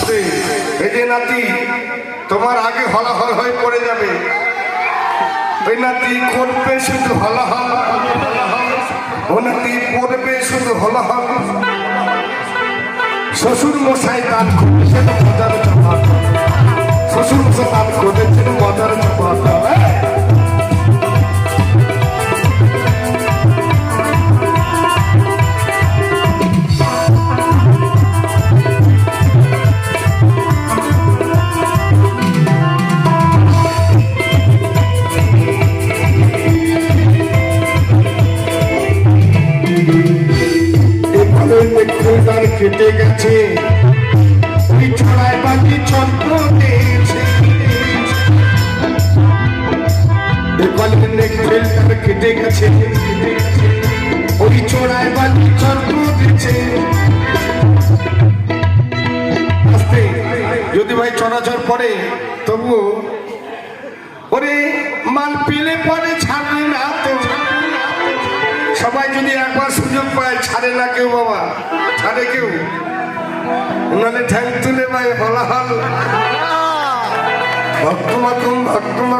আস্তে এই যে নাতি তোমার আগে হলাহল হয়ে পড়ে যাবে ওই নাতি করবে শুধু হলাহল ও নাতি পড়বে শুধু হলাহল শ্বশুর মশাই দান করেছেন মজার চাপাত শ্বশুর মশাই দান করেছেন মজার চাপাত কেটে গেছে ওই ছড়ায় বাকি ছন্দ দিয়েছে কেটে গেছে ওই ছড়ায় বাকি ছন্দ দিয়েছে আস্তে যদি ভাই চলাচল পড়ে তবু ওরে মাল পেলে পরে ছাড়বে না তো সবাই যদি একবার সুযোগ পায় ছাড়ে না কেউ বাবা ছাড়ে কেউ নাহলে ঠ্যাং তুলে ভাই হলাহল ভক্তমাকুম ভক্তমা